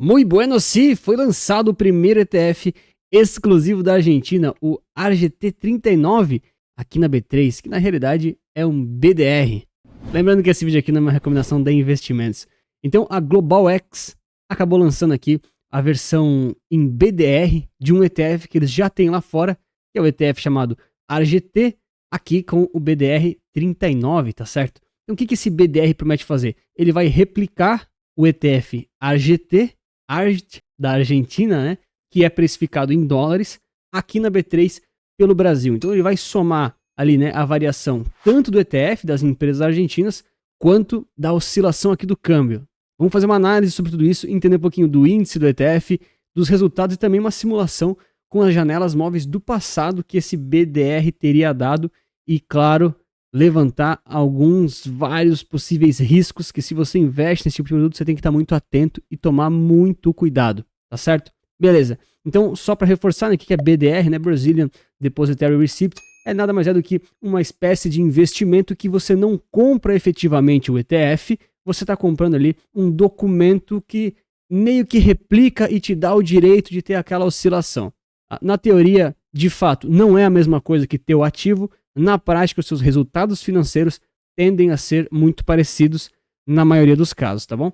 Muy bueno, sim, foi lançado o primeiro ETF exclusivo da Argentina, o ARGT39, aqui na B3, que na realidade é um BDR. Lembrando que esse vídeo aqui não é uma recomendação da Investimentos. Então a Global X acabou lançando aqui a versão em BDR de um ETF que eles já têm lá fora, que é o ETF chamado ARGT, aqui com o BDR 39, tá certo? Então o que esse BDR promete fazer? Ele vai replicar o ETF ARGT, da Argentina, né, que é precificado em dólares, aqui na B3 pelo Brasil. Então ele vai somar ali, né, a variação tanto do ETF, das empresas argentinas, quanto da oscilação aqui do câmbio. Vamos fazer uma análise sobre tudo isso, entender um pouquinho do índice do ETF, dos resultados e também uma simulação com as janelas móveis do passado que esse BDR teria dado e, claro, levantar vários possíveis riscos que se você investe nesse tipo de produto, você tem que estar muito atento e tomar muito cuidado, tá certo? Beleza, então só para reforçar, né, o que é BDR, né, Brazilian Depositary Receipt, é nada mais do que uma espécie de investimento que você não compra efetivamente o ETF, você está comprando ali um documento que meio que replica e te dá o direito de ter aquela oscilação. Na teoria, de fato, não é a mesma coisa que ter o ativo. Na prática, os seus resultados financeiros tendem a ser muito parecidos na maioria dos casos, tá bom?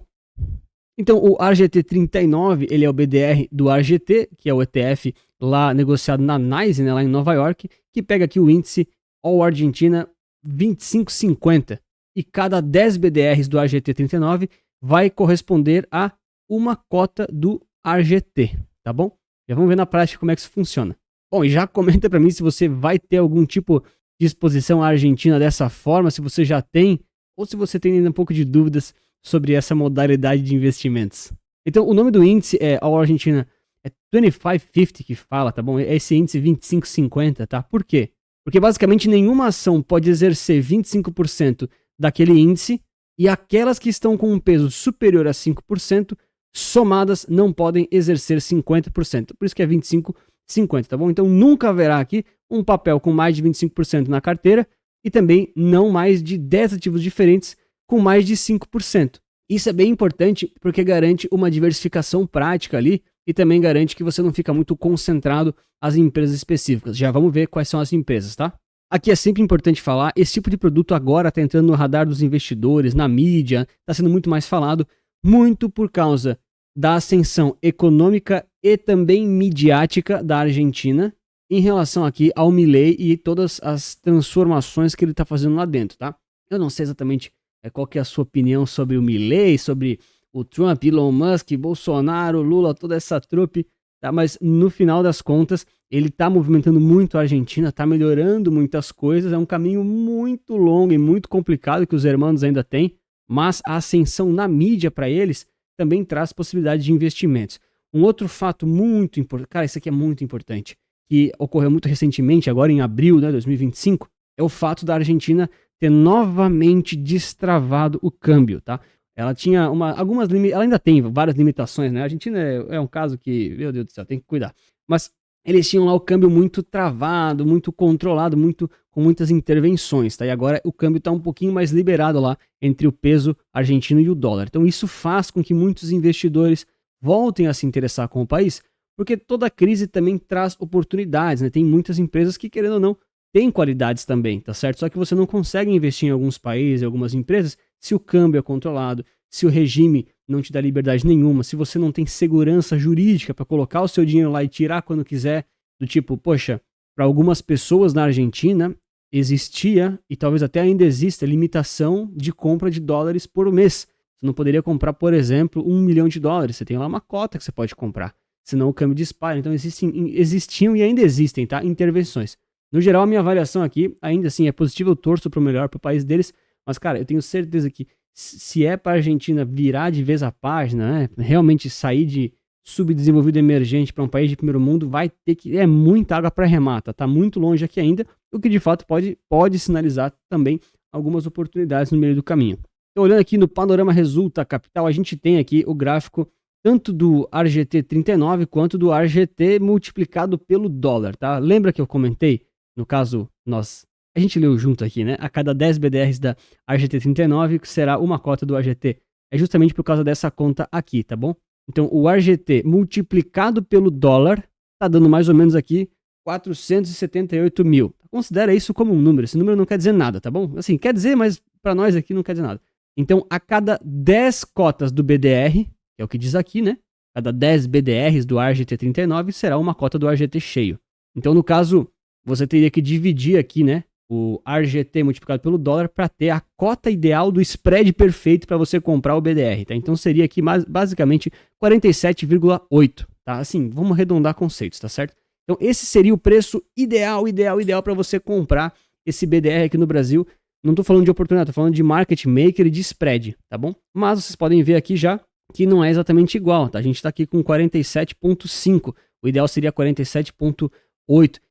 Então, o ARGT39, ele é o BDR do ARGT, que é o ETF lá negociado na NYSE, né, lá em Nova York, que pega aqui o índice All Argentina 2550. E cada 10 BDRs do ARGT39 vai corresponder a uma cota do ARGT, tá bom? Já vamos ver na prática como é que isso funciona. Bom, e já comenta para mim se você vai ter algum tipo de exposição à Argentina dessa forma, se você já tem, ou se você tem ainda um pouco de dúvidas sobre essa modalidade de investimentos. Então, o nome do índice é All Argentina, é 2550 que fala, tá bom? É esse índice 2550, tá? Por quê? Porque basicamente nenhuma ação pode exercer 25% daquele índice e aquelas que estão com um peso superior a 5%, somadas, não podem exercer 50%. Por isso que é 25,50, tá bom? Então nunca haverá aqui um papel com mais de 25% na carteira e também não mais de 10 ativos diferentes com mais de 5%. Isso é bem importante porque garante uma diversificação prática ali e também garante que você não fica muito concentrado às empresas específicas. Já vamos ver quais são as empresas, tá? Aqui é sempre importante falar, esse tipo de produto agora está entrando no radar dos investidores, na mídia, está sendo muito mais falado, muito por causa da ascensão econômica e também midiática da Argentina em relação aqui ao Milei e todas as transformações que ele está fazendo lá dentro, tá? Eu não sei exatamente qual que é a sua opinião sobre o Milei, sobre o Trump, Elon Musk, Bolsonaro, Lula, toda essa trupe, tá? Mas no final das contas, ele está movimentando muito a Argentina, está melhorando muitas coisas, é um caminho muito longo e muito complicado que os hermanos ainda têm, mas a ascensão na mídia para eles também traz possibilidade de investimentos. Um outro fato muito importante, cara, isso aqui é muito importante, que ocorreu muito recentemente, agora em abril de 2025, é o fato da Argentina ter novamente destravado o câmbio, tá? Ela tinha ela ainda tem várias limitações, né? A Argentina é um caso que, meu Deus do céu, tem que cuidar. Mas eles tinham lá o câmbio muito travado, muito controlado, com muitas intervenções, tá? E agora o câmbio está um pouquinho mais liberado lá entre o peso argentino e o dólar. Então isso faz com que muitos investidores voltem a se interessar com o país, porque toda crise também traz oportunidades, né? Tem muitas empresas que, querendo ou não, têm qualidades também, tá certo? Só que você não consegue investir em alguns países, em algumas empresas, se o câmbio é controlado, se o regime não te dá liberdade nenhuma, se você não tem segurança jurídica para colocar o seu dinheiro lá e tirar quando quiser, do tipo, poxa, para algumas pessoas na Argentina existia, e talvez até ainda exista, limitação de compra de dólares por mês. Você não poderia comprar, por exemplo, $1 milhão. Você tem lá uma cota que você pode comprar, senão o câmbio dispara. Então existiam e ainda existem, tá? Intervenções. No geral, a minha avaliação aqui, ainda assim, é positiva, eu torço para o melhor para o país deles, mas, cara, eu tenho certeza que se é para a Argentina virar de vez a página, né, realmente sair de subdesenvolvido emergente para um país de primeiro mundo, vai ter que... É muita água para remata, tá muito longe aqui ainda, o que de fato pode sinalizar também algumas oportunidades no meio do caminho. Então, olhando aqui no Panorama Resulta Capital, a gente tem aqui o gráfico tanto do ARGT39 quanto do ARGT multiplicado pelo dólar, tá? Lembra que eu comentei, no caso, a gente leu junto aqui, né? A cada 10 BDRs da ARGT39 será uma cota do ARGT. É justamente por causa dessa conta aqui, tá bom? Então, o RGT multiplicado pelo dólar está dando mais ou menos aqui 478 mil. Considera isso como um número. Esse número não quer dizer nada, tá bom? Assim, quer dizer, mas para nós aqui não quer dizer nada. Então, a cada 10 cotas do BDR, que é o que diz aqui, né? Cada 10 BDRs do RGT39 será uma cota do RGT cheio. Então, no caso, você teria que dividir aqui, né? O RGT multiplicado pelo dólar para ter a cota ideal do spread perfeito para você comprar o BDR, tá? Então seria aqui basicamente 47,8, tá? Assim, vamos arredondar conceitos, tá certo? Então esse seria o preço ideal para você comprar esse BDR aqui no Brasil. Não tô falando de oportunidade, tô falando de market maker e de spread, tá bom? Mas vocês podem ver aqui já que não é exatamente igual, tá? A gente tá aqui com 47,5, o ideal seria 47,8.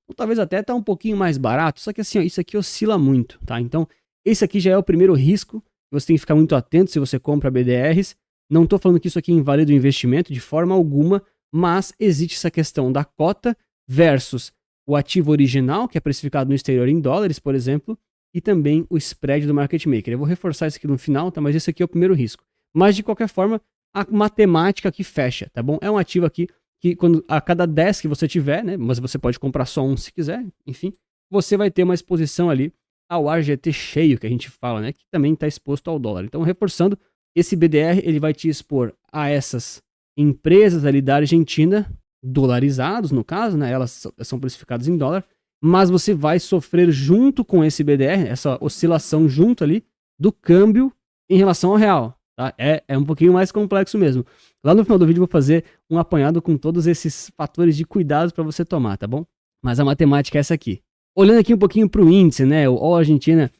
Ou talvez até tá um pouquinho mais barato, só que assim, ó, isso aqui oscila muito, tá? Então, esse aqui já é o primeiro risco, você tem que ficar muito atento se você compra BDRs. Não tô falando que isso aqui invalida o investimento de forma alguma, mas existe essa questão da cota versus o ativo original, que é precificado no exterior em dólares, por exemplo, e também o spread do market maker. Eu vou reforçar isso aqui no final, tá? Mas esse aqui é o primeiro risco. Mas, de qualquer forma, a matemática aqui fecha, tá bom? É um ativo aqui que quando a cada 10 que você tiver, né, mas você pode comprar só um se quiser, enfim, você vai ter uma exposição ali ao RGT cheio, que a gente fala, né, que também está exposto ao dólar. Então, reforçando, esse BDR ele vai te expor a essas empresas ali da Argentina, dolarizados no caso, né, elas são precificadas em dólar, mas você vai sofrer junto com esse BDR, essa oscilação junto ali do câmbio em relação ao real. Tá? É um pouquinho mais complexo mesmo. Lá no final do vídeo eu vou fazer um apanhado com todos esses fatores de cuidado para você tomar, tá bom? Mas a matemática é essa aqui. Olhando aqui um pouquinho para o índice, né? O All Argentina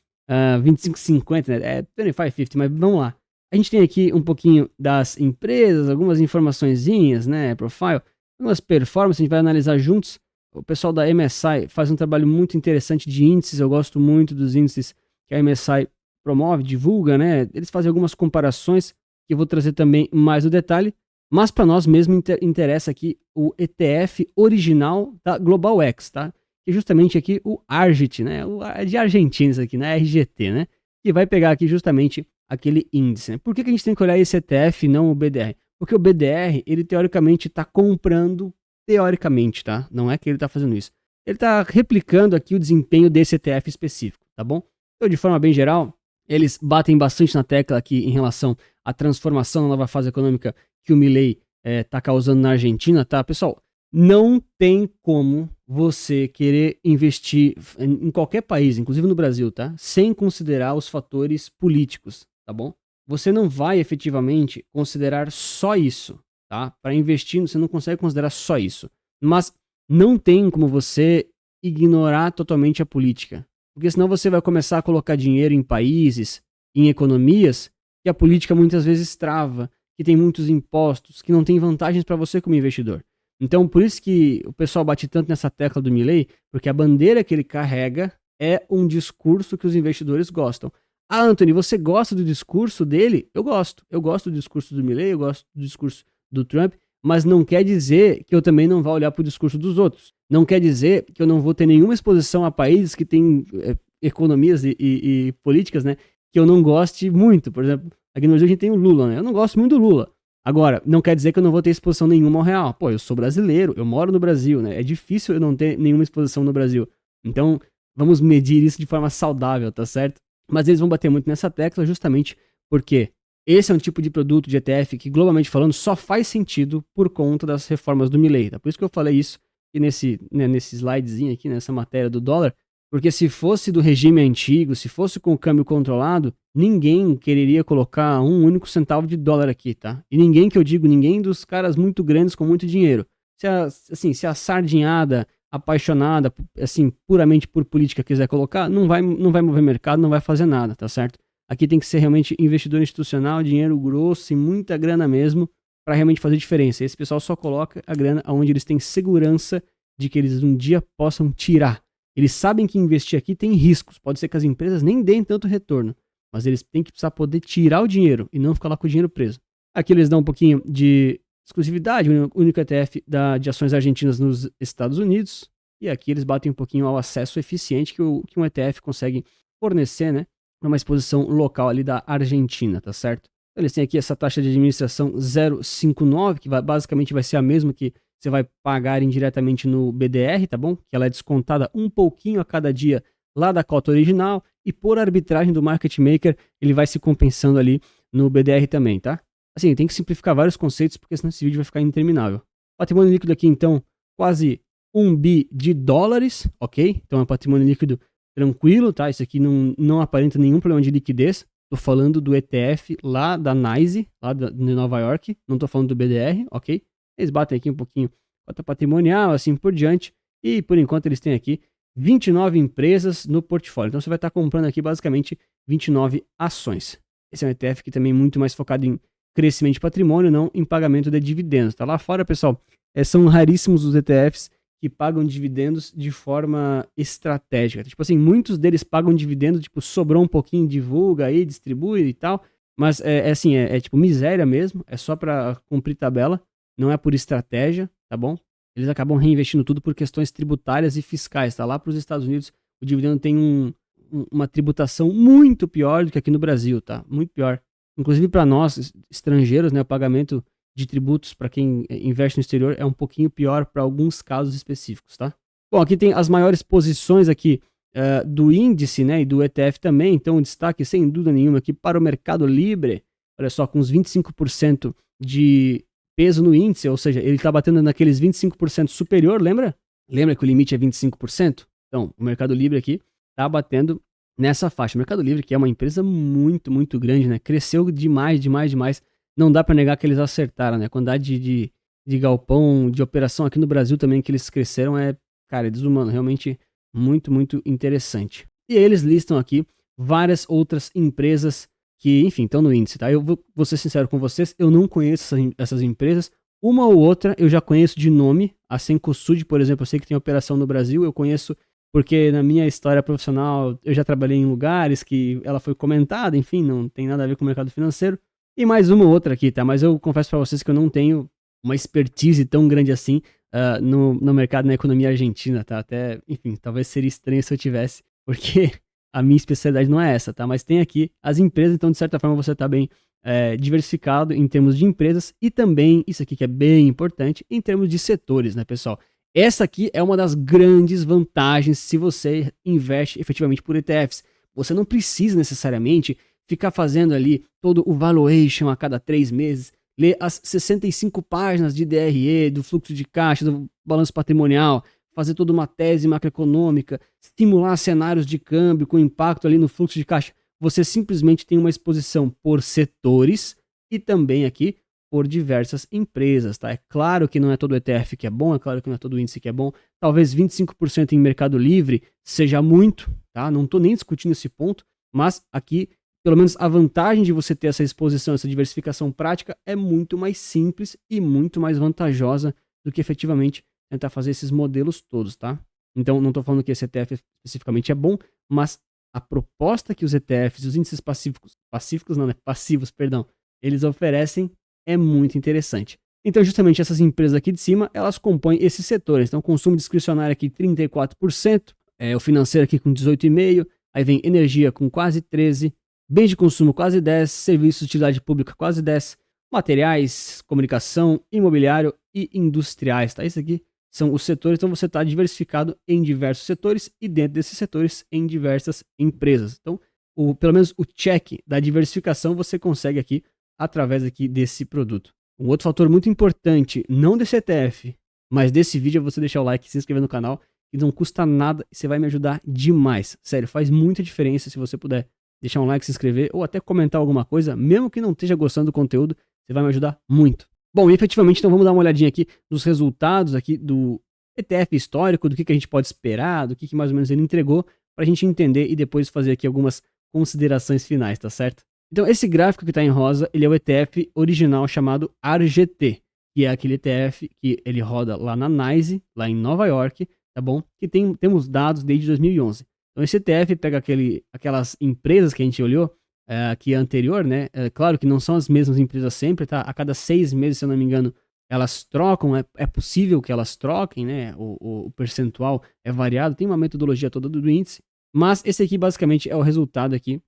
2550, né? É 2550, mas vamos lá. A gente tem aqui um pouquinho das empresas, algumas informaçõezinhas, né? Profile, algumas performances, a gente vai analisar juntos. O pessoal da MSI faz um trabalho muito interessante de índices, eu gosto muito dos índices que a MSI promove, divulga, né? Eles fazem algumas comparações que eu vou trazer também mais no detalhe, mas para nós mesmo interessa aqui o ETF original da Global X, tá? Que é justamente aqui o ARGT, né? É de Argentina isso aqui, né? RGT, né? Que vai pegar aqui justamente aquele índice, né? Por que a gente tem que olhar esse ETF e não o BDR? Porque o BDR, ele teoricamente está comprando, teoricamente, tá? Não é que ele está fazendo isso. Ele está replicando aqui o desempenho desse ETF específico, tá bom? Então, de forma bem geral, eles batem bastante na tecla aqui em relação à transformação na nova fase econômica que o Milei está causando na Argentina, tá? Pessoal, não tem como você querer investir em qualquer país, inclusive no Brasil, tá? Sem considerar os fatores políticos, tá bom? Você não vai efetivamente considerar só isso, tá? Para investir, você não consegue considerar só isso. Mas não tem como você ignorar totalmente a política. Porque senão você vai começar a colocar dinheiro em países, em economias, que a política muitas vezes trava, que tem muitos impostos, que não tem vantagens para você como investidor. Então, por isso que o pessoal bate tanto nessa tecla do Milei, porque a bandeira que ele carrega é um discurso que os investidores gostam. Ah, Anthony, você gosta do discurso dele? Eu gosto. Eu gosto do discurso do Milei, eu gosto do discurso do Trump, mas não quer dizer que eu também não vá olhar para o discurso dos outros. Não quer dizer que eu não vou ter nenhuma exposição a países que têm economias e políticas, né, que eu não goste muito. Por exemplo, aqui no Brasil a gente tem o Lula, né? Eu não gosto muito do Lula. Agora, não quer dizer que eu não vou ter exposição nenhuma ao real. Pô, eu sou brasileiro, eu moro no Brasil, né? É difícil eu não ter nenhuma exposição no Brasil. Então, vamos medir isso de forma saudável, tá certo? Mas eles vão bater muito nessa tecla justamente porque esse é um tipo de produto de ETF que, globalmente falando, só faz sentido por conta das reformas do Milei, tá? Por isso que eu falei isso aqui nesse slidezinho aqui, nessa matéria do dólar, porque se fosse do regime antigo, se fosse com o câmbio controlado, ninguém quereria colocar um único centavo de dólar aqui, tá? E ninguém que eu digo, ninguém dos caras muito grandes com muito dinheiro. Se a sardinhada apaixonada, assim, puramente por política quiser colocar, não vai mover mercado, não vai fazer nada, tá certo? Aqui tem que ser realmente investidor institucional, dinheiro grosso e muita grana mesmo, para realmente fazer diferença. Esse pessoal só coloca a grana onde eles têm segurança de que eles um dia possam tirar. Eles sabem que investir aqui tem riscos. Pode ser que as empresas nem deem tanto retorno, mas eles têm que precisar poder tirar o dinheiro e não ficar lá com o dinheiro preso. Aqui eles dão um pouquinho de exclusividade, o único ETF de ações argentinas nos Estados Unidos. E aqui eles batem um pouquinho ao acesso eficiente que um ETF consegue fornecer, né? Numa exposição local ali da Argentina, tá certo? Eles têm aqui essa taxa de administração 0,59, que basicamente vai ser a mesma que você vai pagar indiretamente no BDR, tá bom? Que ela é descontada um pouquinho a cada dia lá da cota original, e por arbitragem do market maker, ele vai se compensando ali no BDR também, tá? Assim, tem que simplificar vários conceitos, porque senão esse vídeo vai ficar interminável. Patrimônio líquido aqui, então, quase 1 bi de dólares, ok? Então é um patrimônio líquido tranquilo, tá? Isso aqui não aparenta nenhum problema de liquidez. Tô falando do ETF lá da NYSE, lá de Nova York. Não tô falando do BDR, ok? Eles batem aqui um pouquinho cota patrimonial, assim por diante. E por enquanto eles têm aqui 29 empresas no portfólio. Então você vai estar comprando aqui basicamente 29 ações. Esse é um ETF que também é muito mais focado em crescimento de patrimônio, não em pagamento de dividendos. Tá lá fora, pessoal, são raríssimos os ETFs que pagam dividendos de forma estratégica. Tipo assim, muitos deles pagam dividendo, tipo, sobrou um pouquinho, divulga aí, distribui e tal, mas é tipo miséria mesmo, é só para cumprir tabela, não é por estratégia, tá bom? Eles acabam reinvestindo tudo por questões tributárias e fiscais, tá? Lá para os Estados Unidos, o dividendo tem uma tributação muito pior do que aqui no Brasil, tá? Muito pior. Inclusive para nós, estrangeiros, né, o pagamento de tributos para quem investe no exterior é um pouquinho pior para alguns casos específicos, tá? Bom, aqui tem as maiores posições aqui do índice, né, e do ETF também, então um destaque sem dúvida nenhuma aqui para o Mercado Livre, olha só, com uns 25% de peso no índice, ou seja, ele está batendo naqueles 25% superior, lembra? Lembra que o limite é 25%? Então, o Mercado Livre aqui está batendo nessa faixa. O Mercado Livre, que é uma empresa muito, muito grande, né, cresceu demais, demais, demais. Não dá para negar que eles acertaram, né? A quantidade de galpão, de operação aqui no Brasil também que eles cresceram cara, desumano. Realmente muito, muito interessante. E aí eles listam aqui várias outras empresas que, enfim, estão no índice, tá? Eu vou ser sincero com vocês, eu não conheço essas empresas. Uma ou outra eu já conheço de nome. A Cencosud, por exemplo, eu sei que tem operação no Brasil. Eu conheço porque na minha história profissional eu já trabalhei em lugares que ela foi comentada. Enfim, não tem nada a ver com o mercado financeiro. E mais uma ou outra aqui, tá? Mas eu confesso pra vocês que eu não tenho uma expertise tão grande assim no mercado, na economia argentina, tá? Até, enfim, talvez seria estranho se eu tivesse, porque a minha especialidade não é essa, tá? Mas tem aqui as empresas, então de certa forma você tá bem diversificado em termos de empresas e também, isso aqui que é bem importante, em termos de setores, né, pessoal? Essa aqui é uma das grandes vantagens se você investe efetivamente por ETFs. Você não precisa necessariamente ficar fazendo ali todo o valuation a cada 3 meses, ler as 65 páginas de DRE, do fluxo de caixa, do balanço patrimonial, fazer toda uma tese macroeconômica, simular cenários de câmbio com impacto ali no fluxo de caixa. Você simplesmente tem uma exposição por setores e também aqui por diversas empresas, tá? É claro que não é todo ETF que é bom, é claro que não é todo índice que é bom. Talvez 25% em Mercado Livre seja muito, tá? Não estou nem discutindo esse ponto, mas aqui pelo menos a vantagem de você ter essa exposição, essa diversificação prática é muito mais simples e muito mais vantajosa do que efetivamente tentar fazer esses modelos todos, tá? Então, não estou falando que esse ETF especificamente é bom, mas a proposta que os ETFs, os índices passivos, perdão, eles oferecem é muito interessante. Então, justamente essas empresas aqui de cima, elas compõem esses setores. Então, consumo discricionário aqui 34%, o financeiro aqui com 18,5%, aí vem energia com quase 13%, bens de consumo quase 10%, serviços de utilidade pública quase 10%, materiais, comunicação, imobiliário e industriais, tá? Isso aqui são os setores, então você está diversificado em diversos setores e dentro desses setores em diversas empresas. Então, pelo menos o check da diversificação você consegue aqui através aqui desse produto. Um outro fator muito importante, não desse ETF, mas desse vídeo é você deixar o like, se inscrever no canal, que não custa nada e você vai me ajudar demais. Sério, faz muita diferença se você puder deixar um like, se inscrever ou até comentar alguma coisa, mesmo que não esteja gostando do conteúdo, você vai me ajudar muito. Bom, e efetivamente, então vamos dar uma olhadinha aqui nos resultados aqui do ETF histórico, do que a gente pode esperar, do que mais ou menos ele entregou, para a gente entender e depois fazer aqui algumas considerações finais, tá certo? Então esse gráfico que está em rosa, ele é o ETF original chamado ARGT, que é aquele ETF que ele roda lá na NYSE, lá em Nova York, tá bom? Que temos dados desde 2011. Então esse ETF pega aquelas empresas que a gente olhou aqui anterior, né? Claro que não são as mesmas empresas sempre, tá? A cada 6 meses, se eu não me engano, elas trocam, é possível que elas troquem, né? O percentual é variado, tem uma metodologia toda do índice, mas esse aqui basicamente é o resultado aqui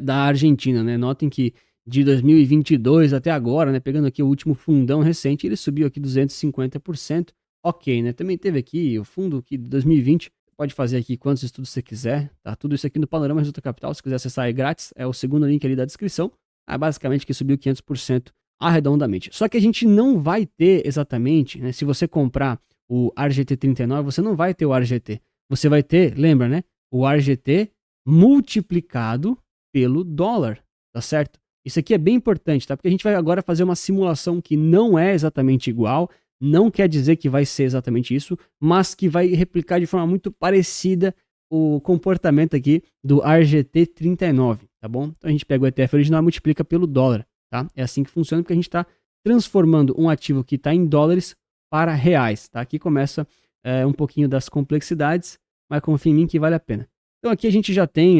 da Argentina, né? Notem que de 2022 até agora, né, pegando aqui o último fundão recente, ele subiu aqui 250%, ok, né, também teve aqui o fundo aqui de 2020, pode fazer aqui quantos estudos você quiser, tá, tudo isso aqui no Panorama Resulta Capital, se quiser acessar é grátis, é o segundo link ali da descrição, basicamente que subiu 500% arredondamente. Só que a gente não vai ter exatamente, né, se você comprar o RGT39, você não vai ter o RGT, você vai ter, lembra, né, o RGT multiplicado pelo dólar, tá certo? Isso aqui é bem importante, tá? Porque a gente vai agora fazer uma simulação que não é exatamente igual, não quer dizer que vai ser exatamente isso, mas que vai replicar de forma muito parecida o comportamento aqui do RGT39, tá bom? Então a gente pega o ETF original e multiplica pelo dólar, tá? É assim que funciona, porque a gente está transformando um ativo que está em dólares para reais, tá? Aqui começa um pouquinho das complexidades, mas confia em mim que vale a pena. Então aqui a gente já tem,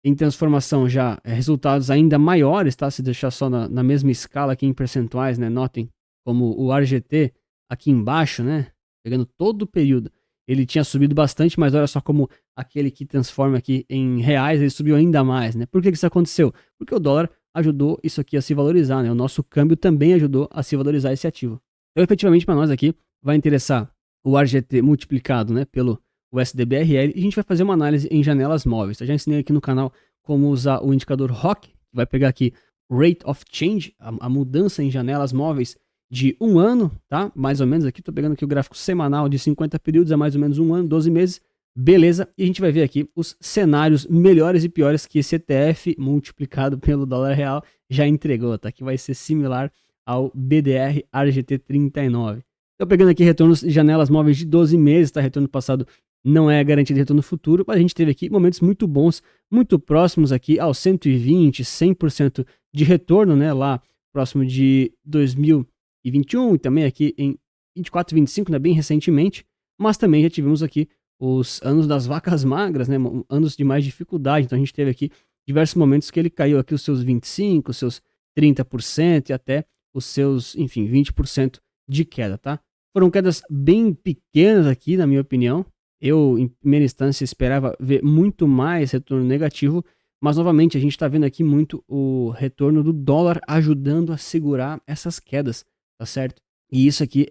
em transformação já resultados ainda maiores, tá? Se deixar só na mesma escala aqui em percentuais, né? Notem como o RGT aqui embaixo, né? Pegando todo o período, ele tinha subido bastante, mas olha só como aquele que transforma aqui em reais, ele subiu ainda mais, né? Por que isso aconteceu? Porque o dólar ajudou isso aqui a se valorizar, né? O nosso câmbio também ajudou a se valorizar esse ativo. Então, efetivamente, para nós aqui, vai interessar o RGT multiplicado, né, pelo o SDBRL, e a gente vai fazer uma análise em janelas móveis. Eu já ensinei aqui no canal como usar o indicador ROC, que vai pegar aqui Rate of Change, a mudança em janelas móveis de um ano, tá? Mais ou menos aqui, tô pegando aqui o gráfico semanal de 50 períodos, é mais ou menos um ano, 12 meses, beleza? E a gente vai ver aqui os cenários melhores e piores que esse ETF multiplicado pelo dólar real já entregou, tá? Que vai ser similar ao BDR RGT39. Tô pegando aqui retornos de janelas móveis de 12 meses, tá? Retorno passado não é garantia de retorno futuro, mas a gente teve aqui momentos muito bons, muito próximos aqui aos 120, 100% de retorno, né, lá próximo de 2021 e também aqui em 24 e 25, né, bem recentemente, mas também já tivemos aqui os anos das vacas magras, né, anos de mais dificuldade, então a gente teve aqui diversos momentos que ele caiu aqui os seus 25, os seus 30% e até os seus, enfim, 20% de queda, tá? Foram quedas bem pequenas aqui, na minha opinião. Eu, em primeira instância, esperava ver muito mais retorno negativo, mas novamente a gente está vendo aqui muito o retorno do dólar ajudando a segurar essas quedas, tá certo? E isso aqui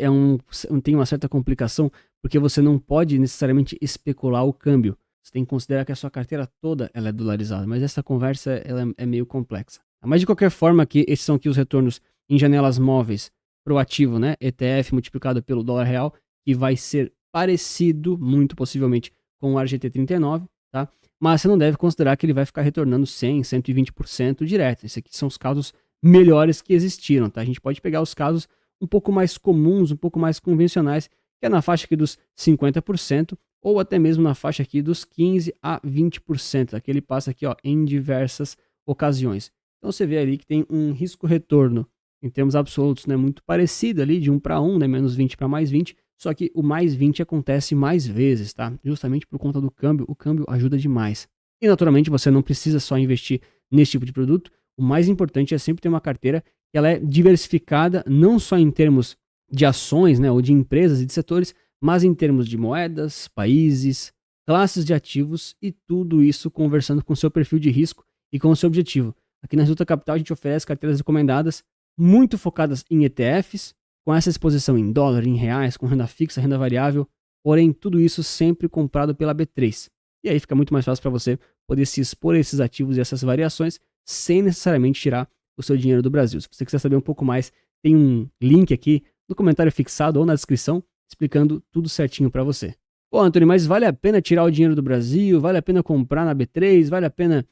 tem uma certa complicação, porque você não pode necessariamente especular o câmbio. Você tem que considerar que a sua carteira toda ela é dolarizada, mas essa conversa ela é meio complexa. Mas de qualquer forma, aqui, esses são aqui os retornos em janelas móveis pro ativo, né? ETF multiplicado pelo dólar real, que vai ser parecido, muito possivelmente, com o RGT39, tá? Mas você não deve considerar que ele vai ficar retornando 100, 120% direto. Esses aqui são os casos melhores que existiram, tá? A gente pode pegar os casos um pouco mais comuns, um pouco mais convencionais, que é na faixa aqui dos 50%, ou até mesmo na faixa aqui dos 15 a 20%, tá? Que ele passa aqui, ó, em diversas ocasiões. Então você vê ali que tem um risco-retorno em termos absolutos, né, muito parecido ali, de 1 para 1, né, menos 20 para mais 20, só que o mais 20 acontece mais vezes, tá? Justamente por conta do câmbio, o câmbio ajuda demais. E naturalmente você não precisa só investir nesse tipo de produto, o mais importante é sempre ter uma carteira que ela é diversificada, não só em termos de ações, né, ou de empresas e de setores, mas em termos de moedas, países, classes de ativos e tudo isso conversando com o seu perfil de risco e com o seu objetivo. Aqui na Resulta Capital a gente oferece carteiras recomendadas muito focadas em ETFs, com essa exposição em dólar, em reais, com renda fixa, renda variável, porém tudo isso sempre comprado pela B3. E aí fica muito mais fácil para você poder se expor a esses ativos e essas variações sem necessariamente tirar o seu dinheiro do Brasil. Se você quiser saber um pouco mais, tem um link aqui no comentário fixado ou na descrição explicando tudo certinho para você. Pô, Antônio, mas vale a pena tirar o dinheiro do Brasil? Vale a pena comprar na B3? Vale a pena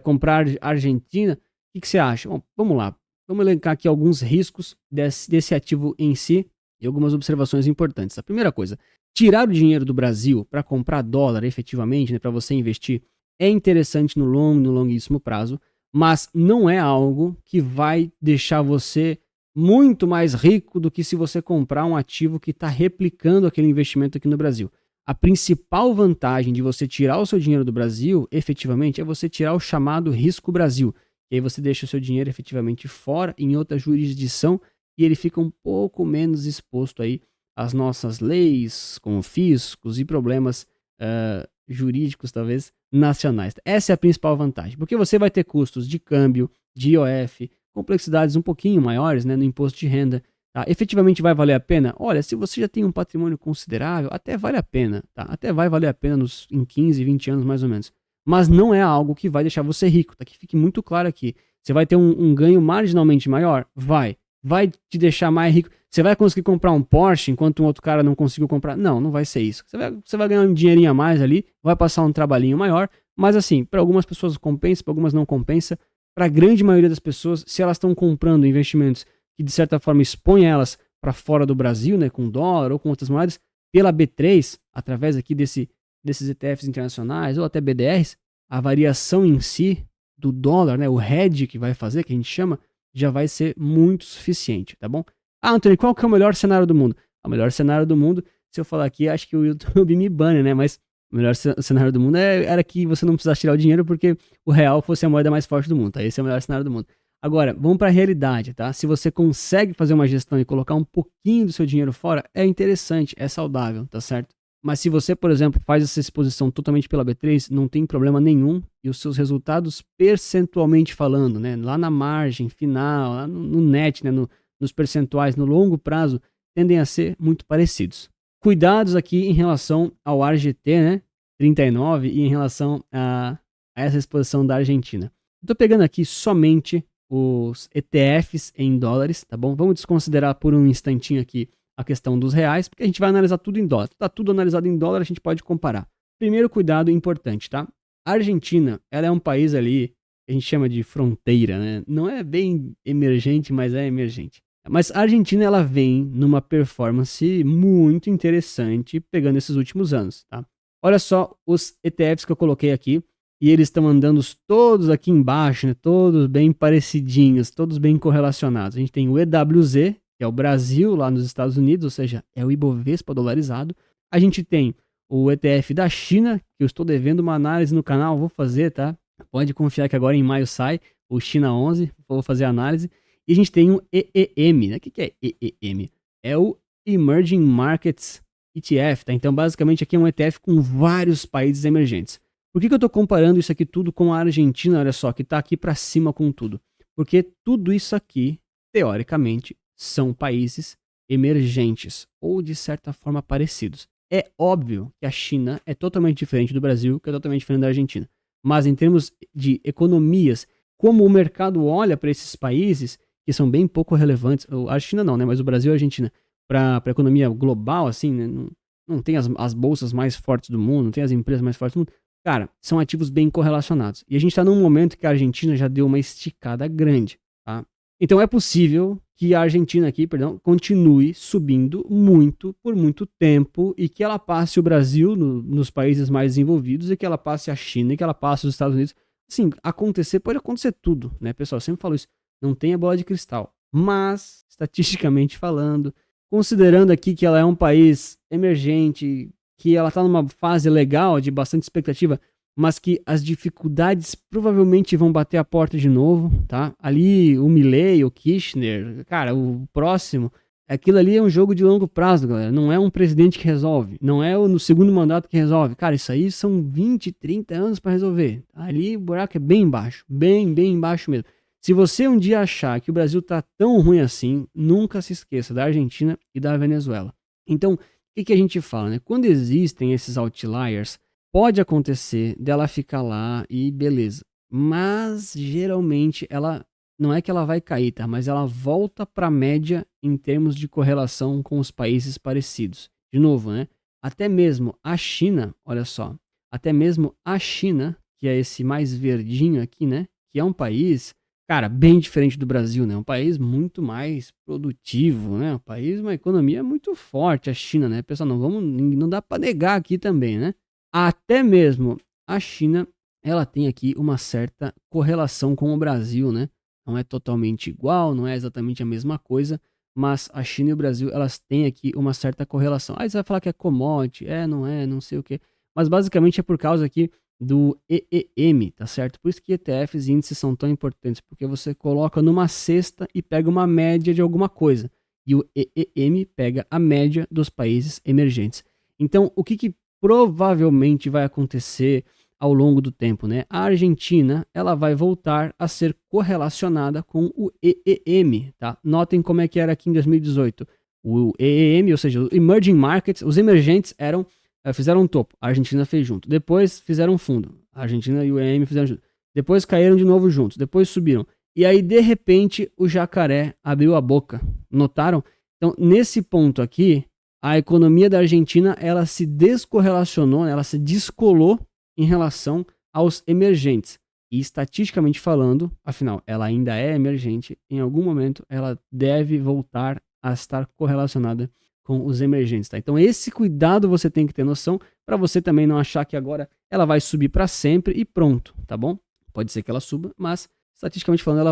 comprar Argentina? O que você acha? Bom, vamos lá. Vamos elencar aqui alguns riscos desse ativo em si e algumas observações importantes. A primeira coisa, tirar o dinheiro do Brasil para comprar dólar efetivamente, né, para você investir, é interessante no longuíssimo prazo, mas não é algo que vai deixar você muito mais rico do que se você comprar um ativo que está replicando aquele investimento aqui no Brasil. A principal vantagem de você tirar o seu dinheiro do Brasil, efetivamente, é você tirar o chamado risco Brasil. E aí você deixa o seu dinheiro efetivamente fora, em outra jurisdição, e ele fica um pouco menos exposto aí às nossas leis, confiscos e problemas jurídicos, talvez, nacionais. Essa é a principal vantagem, porque você vai ter custos de câmbio, de IOF, complexidades um pouquinho maiores, né, no imposto de renda. Tá? Efetivamente vai valer a pena? Olha, se você já tem um patrimônio considerável, até vale a pena, tá? Até vai valer a pena em 15, 20 anos mais ou menos. Mas não é algo que vai deixar você rico, tá? Que fique muito claro aqui. Você vai ter um ganho marginalmente maior? Vai. Vai te deixar mais rico? Você vai conseguir comprar um Porsche enquanto um outro cara não conseguiu comprar? Não, não vai ser isso. Você vai ganhar um dinheirinho a mais ali, vai passar um trabalhinho maior, mas assim, para algumas pessoas compensa, para algumas não compensa. Para a grande maioria das pessoas, se elas estão comprando investimentos que de certa forma expõe elas para fora do Brasil, né, com dólar ou com outras moedas, pela B3, através aqui desses ETFs internacionais ou até BDRs, a variação em si do dólar, né, o hedge que vai fazer, que a gente chama, já vai ser muito suficiente, tá bom? Ah, Anthony, qual que é o melhor cenário do mundo? O melhor cenário do mundo, se eu falar aqui, acho que o YouTube me bane, né, mas o melhor cenário do mundo era que você não precisasse tirar o dinheiro porque o real fosse a moeda mais forte do mundo, tá? Esse é o melhor cenário do mundo. Agora, vamos para a realidade, tá? Se você consegue fazer uma gestão e colocar um pouquinho do seu dinheiro fora, é interessante, é saudável, tá certo? Mas se você, por exemplo, faz essa exposição totalmente pela B3, não tem problema nenhum e os seus resultados percentualmente falando, né? Lá na margem final, lá no net, né? Nos percentuais, no longo prazo, tendem a ser muito parecidos. Cuidados aqui em relação ao ARGT, né? 39 e em relação a essa exposição da Argentina. Estou pegando aqui somente os ETFs em dólares, tá bom? Vamos desconsiderar por um instantinho aqui a questão dos reais, porque a gente vai analisar tudo em dólar. Tá tudo analisado em dólar, a gente pode comparar. Primeiro cuidado importante, tá? A Argentina, ela é um país ali que a gente chama de fronteira, né? Não é bem emergente, mas é emergente. Mas a Argentina, ela vem numa performance muito interessante pegando esses últimos anos, tá? Olha só os ETFs que eu coloquei aqui. E eles estão andando todos aqui embaixo, né? Todos bem parecidinhos, todos bem correlacionados. A gente tem o EWZ, que é o Brasil lá nos Estados Unidos, ou seja, é o Ibovespa dolarizado. A gente tem o ETF da China, que eu estou devendo uma análise no canal, vou fazer, tá? Pode confiar que agora em maio sai, o China 11, vou fazer a análise. E a gente tem o EEM, né? O que é EEM? É o Emerging Markets ETF, tá? Então, basicamente, aqui é um ETF com vários países emergentes. Por que eu estou comparando isso aqui tudo com a Argentina, olha só, que está aqui para cima com tudo? Porque tudo isso aqui, teoricamente, são países emergentes, ou de certa forma parecidos. É óbvio que a China é totalmente diferente do Brasil, que é totalmente diferente da Argentina. Mas em termos de economias, como o mercado olha para esses países, que são bem pouco relevantes, a China não, né? Mas o Brasil e a Argentina, para a economia global, assim, né? Não tem as bolsas mais fortes do mundo, não tem as empresas mais fortes do mundo. Cara, são ativos bem correlacionados. E a gente está num momento que a Argentina já deu uma esticada grande, tá? Então é possível que a Argentina aqui, continue subindo muito por muito tempo e que ela passe o Brasil nos países mais desenvolvidos e que ela passe a China e que ela passe os Estados Unidos. Assim, pode acontecer tudo, né, pessoal? Eu sempre falo isso. Não tem a bola de cristal. Mas, estatisticamente falando, considerando aqui que ela é um país emergente, que ela está numa fase legal, de bastante expectativa, mas que as dificuldades provavelmente vão bater a porta de novo, tá? Ali o Milei, o Kirchner, cara, o próximo, aquilo ali é um jogo de longo prazo, galera. Não é um presidente que resolve, não é no segundo mandato que resolve. Cara, isso aí são 20, 30 anos para resolver. Ali o buraco é bem embaixo, bem embaixo mesmo. Se você um dia achar que o Brasil tá tão ruim assim, nunca se esqueça da Argentina e da Venezuela. Então, o que a gente fala, né? Quando existem esses outliers, pode acontecer dela ficar lá e beleza. Mas, geralmente, ela não é que ela vai cair, tá? Mas ela volta para a média em termos de correlação com os países parecidos. De novo, né? Até mesmo a China, olha só. Até mesmo a China, que é esse mais verdinho aqui, né? Que é um país, cara, bem diferente do Brasil, né? Um país muito mais produtivo, né? Um país, uma economia muito forte, a China, né? Pessoal, não dá para negar aqui também, né? Até mesmo a China, ela tem aqui uma certa correlação com o Brasil, né? Não é totalmente igual, não é exatamente a mesma coisa, mas a China e o Brasil, elas têm aqui uma certa correlação. Aí você vai falar que é commodity, não é, não sei o quê. Mas basicamente é por causa aqui do EEM, tá certo? Por isso que ETFs e índices são tão importantes, porque você coloca numa cesta e pega uma média de alguma coisa. E o EEM pega a média dos países emergentes. Então, o que provavelmente vai acontecer ao longo do tempo, né? A Argentina, ela vai voltar a ser correlacionada com o EEM, tá? Notem como é que era aqui em 2018. O EEM, ou seja, os Emerging Markets, os emergentes fizeram um topo, a Argentina fez junto. Depois fizeram um fundo, a Argentina e o EEM fizeram junto. Depois caíram de novo juntos, depois subiram. E aí, de repente, o jacaré abriu a boca. Notaram? Então, nesse ponto aqui, a economia da Argentina, ela se descorrelacionou, ela se descolou em relação aos emergentes. E estatisticamente falando, afinal, ela ainda é emergente, em algum momento ela deve voltar a estar correlacionada com os emergentes, tá? Então esse cuidado você tem que ter noção para você também não achar que agora ela vai subir para sempre e pronto, tá bom? Pode ser que ela suba, mas estatisticamente falando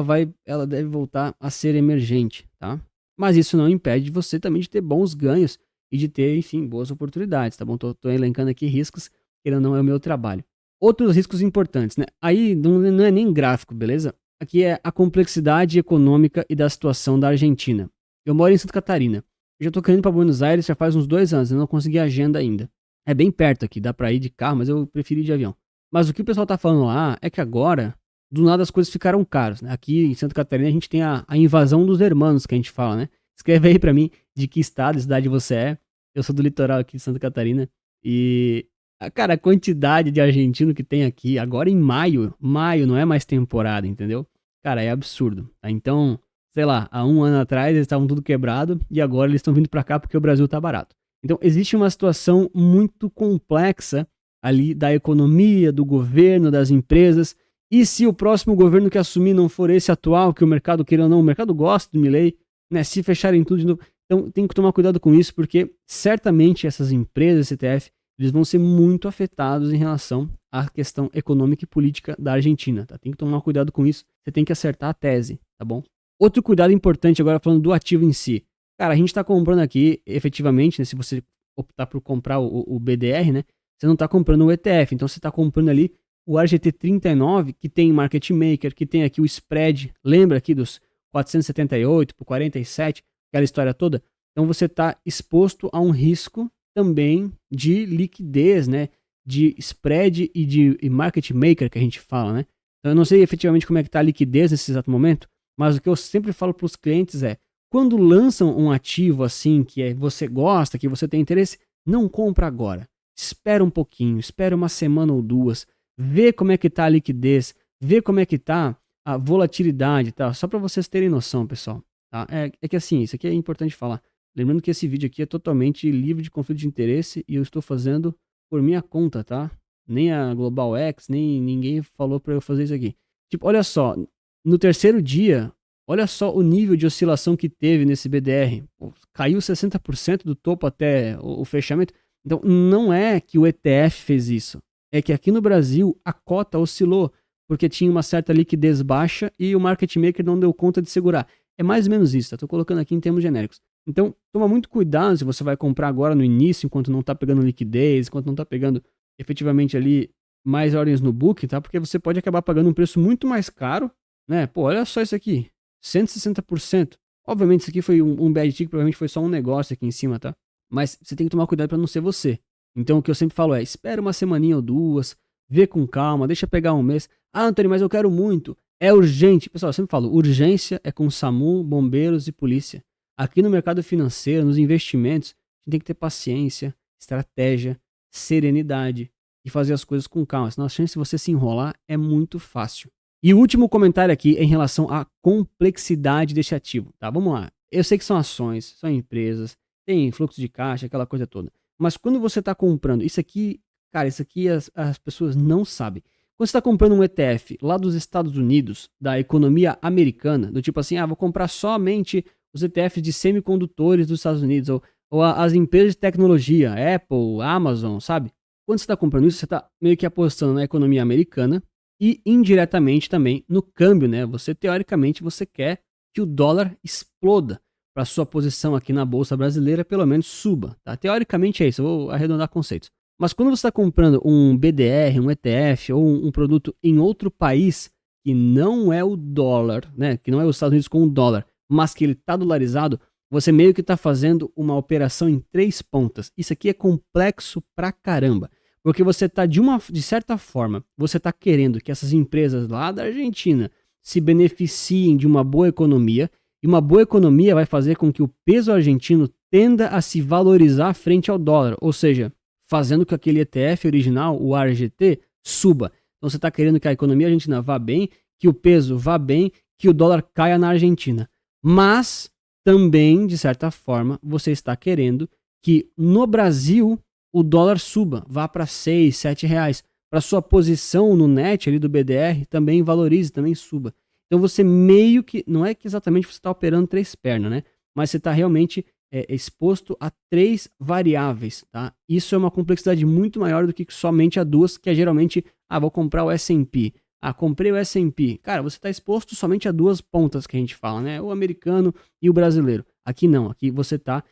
ela deve voltar a ser emergente, tá? Mas isso não impede você também de ter bons ganhos e de ter, enfim, boas oportunidades, tá bom? Tô elencando aqui riscos, que não é o meu trabalho. Outros riscos importantes, né? Aí não é nem gráfico, beleza? Aqui é a complexidade econômica e da situação da Argentina. Eu moro em Santa Catarina. Eu já tô querendo ir pra Buenos Aires já faz uns 2 anos, eu não consegui agenda ainda. É bem perto aqui, dá pra ir de carro, mas eu preferi ir de avião. Mas o que o pessoal tá falando lá é que agora, do nada as coisas ficaram caras, né? Aqui em Santa Catarina a gente tem a invasão dos hermanos, que a gente fala, né? Escreve aí pra mim de que estado, cidade você é. Eu sou do litoral aqui de Santa Catarina. E, cara, a quantidade de argentino que tem aqui, agora em maio não é mais temporada, entendeu? Cara, é absurdo, tá? Então, sei lá, há 1 ano atrás eles estavam tudo quebrado e agora eles estão vindo pra cá porque o Brasil tá barato. Então, existe uma situação muito complexa ali da economia, do governo, das empresas. E se o próximo governo que assumir não for esse atual, que o mercado queira ou não, o mercado gosta do Milei, né? Se fecharem tudo de novo. Então, tem que tomar cuidado com isso, porque certamente essas empresas, CTF, eles vão ser muito afetados em relação à questão econômica e política da Argentina, tá? Tem que tomar cuidado com isso, você tem que acertar a tese, tá bom? Outro cuidado importante agora falando do ativo em si. Cara, a gente tá comprando aqui, efetivamente, né, se você optar por comprar o BDR, né, você não tá comprando o ETF, então você tá comprando ali o RGT39, que tem market maker, que tem aqui o spread, lembra aqui dos 478 por 47, aquela história toda? Então você tá exposto a um risco também de liquidez, né, de spread e de market maker que a gente fala, né? Então eu não sei efetivamente como é que tá a liquidez nesse exato momento, mas o que eu sempre falo para os clientes é, quando lançam um ativo assim, que você gosta, que você tem interesse, não compra agora. Espera um pouquinho, espera uma semana ou 2, vê como é que tá a liquidez, vê como é que tá a volatilidade, tá? Só para vocês terem noção, pessoal. Tá? É que assim, isso aqui é importante falar. Lembrando que esse vídeo aqui é totalmente livre de conflito de interesse e eu estou fazendo por minha conta, tá? Nem a Global X, nem ninguém falou para eu fazer isso aqui. Tipo, olha só, no terceiro dia, olha só o nível de oscilação que teve nesse BDR. Pô, caiu 60% do topo até o fechamento. Então, não é que o ETF fez isso. É que aqui no Brasil a cota oscilou, porque tinha uma certa liquidez baixa e o market maker não deu conta de segurar. É mais ou menos isso, tá? Tô colocando aqui em termos genéricos. Então, toma muito cuidado se você vai comprar agora no início, enquanto não tá pegando liquidez, enquanto não tá pegando efetivamente ali mais ordens no book, tá? Porque você pode acabar pagando um preço muito mais caro, né? Pô, olha só isso aqui, 160%. Obviamente isso aqui foi um bad tick, provavelmente foi só um negócio aqui em cima, tá? Mas você tem que tomar cuidado para não ser você. Então o que eu sempre falo é, espera uma semaninha ou 2, vê com calma, deixa pegar um mês. Ah, Antônio, mas eu quero muito, é urgente. Pessoal, eu sempre falo, urgência é com SAMU, bombeiros e polícia. Aqui no mercado financeiro, nos investimentos, a gente tem que ter paciência, estratégia, serenidade e fazer as coisas com calma. Senão a chance de você se enrolar é muito fácil. E o último comentário aqui é em relação à complexidade desse ativo, tá? Vamos lá. Eu sei que são ações, são empresas, tem fluxo de caixa, aquela coisa toda. Mas quando você está comprando, isso aqui, cara, isso aqui as pessoas não sabem. Quando você está comprando um ETF lá dos Estados Unidos, da economia americana, do tipo assim, vou comprar somente os ETFs de semicondutores dos Estados Unidos, ou as empresas de tecnologia, Apple, Amazon, sabe? Quando você está comprando isso, você está meio que apostando na economia americana e indiretamente também no câmbio, né? Você, teoricamente, você quer que o dólar exploda para sua posição aqui na Bolsa Brasileira, pelo menos suba, tá? Teoricamente é isso, eu vou arredondar conceitos. Mas quando você está comprando um BDR, um ETF ou um produto em outro país que não é o dólar, né? Que não é os Estados Unidos com o dólar, mas que ele está dolarizado, você meio que está fazendo uma operação em 3 pontas. Isso aqui é complexo pra caramba. Porque você está, de certa forma, você está querendo que essas empresas lá da Argentina se beneficiem de uma boa economia, e uma boa economia vai fazer com que o peso argentino tenda a se valorizar frente ao dólar, ou seja, fazendo com que aquele ETF original, o ARGT, suba. Então você está querendo que a economia argentina vá bem, que o peso vá bem, que o dólar caia na Argentina. Mas também, de certa forma, você está querendo que no Brasil o dólar suba, vá para 6, 7 reais. Para sua posição no net ali do BDR também valorize, também suba. Então você meio que, não é que exatamente você está operando 3 pernas, né? Mas você está realmente exposto a 3 variáveis, tá? Isso é uma complexidade muito maior do que somente a 2, que é geralmente, vou comprar o S&P. Comprei o S&P. Cara, você está exposto somente a 2 pontas que a gente fala, né? O americano e o brasileiro. Aqui não, aqui você está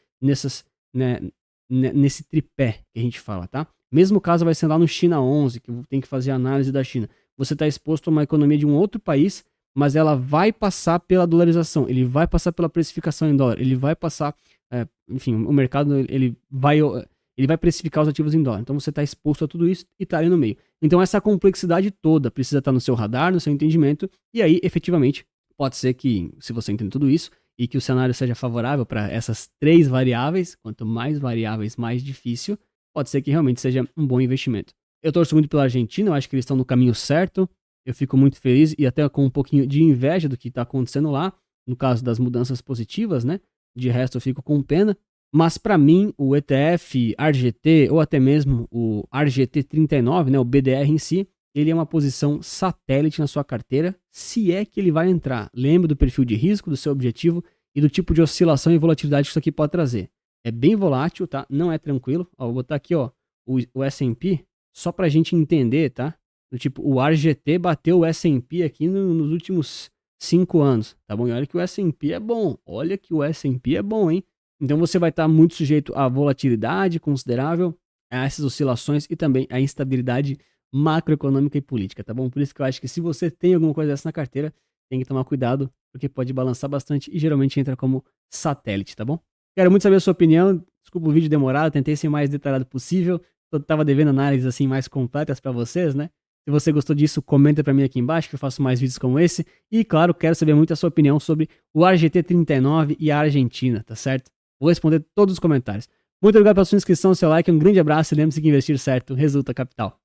nesse tripé que a gente fala, tá? Mesmo caso vai ser lá no China 11, que tem que fazer análise da China. Você está exposto a uma economia de um outro país, mas ela vai passar pela dolarização, ele vai passar pela precificação em dólar, ele vai passar, enfim, o mercado ele vai precificar os ativos em dólar. Então você está exposto a tudo isso e está ali no meio. Então essa complexidade toda precisa estar no seu radar, no seu entendimento, e aí efetivamente pode ser que, se você entende tudo isso, e que o cenário seja favorável para essas 3 variáveis, quanto mais variáveis, mais difícil, pode ser que realmente seja um bom investimento. Eu torço muito pela Argentina, eu acho que eles estão no caminho certo, eu fico muito feliz e até com um pouquinho de inveja do que está acontecendo lá, no caso das mudanças positivas, né? De resto eu fico com pena, mas para mim o ETF ARGT ou até mesmo o ARGT 39, né, o BDR em si, ele é uma posição satélite na sua carteira, se é que ele vai entrar. Lembre do perfil de risco, do seu objetivo e do tipo de oscilação e volatilidade que isso aqui pode trazer. É bem volátil, tá? Não é tranquilo. Vou botar aqui, o S&P, só pra gente entender, tá? Do tipo, o ARGT bateu o S&P aqui nos últimos 5 anos, tá bom? E olha que o S&P é bom. Olha que o S&P é bom, hein? Então você vai estar muito sujeito à volatilidade considerável, a essas oscilações e também à instabilidade macroeconômica e política, tá bom? Por isso que eu acho que se você tem alguma coisa dessa na carteira, tem que tomar cuidado, porque pode balançar bastante e geralmente entra como satélite, tá bom? Quero muito saber a sua opinião, desculpa o vídeo demorado, tentei ser o mais detalhado possível, eu tava devendo análises assim mais completas para vocês, né? Se você gostou disso, comenta para mim aqui embaixo que eu faço mais vídeos como esse. E claro, quero saber muito a sua opinião sobre o ARGT 39 e a Argentina, tá certo? Vou responder todos os comentários. Muito obrigado pela sua inscrição, seu like, um grande abraço e lembre-se que investir certo resulta capital.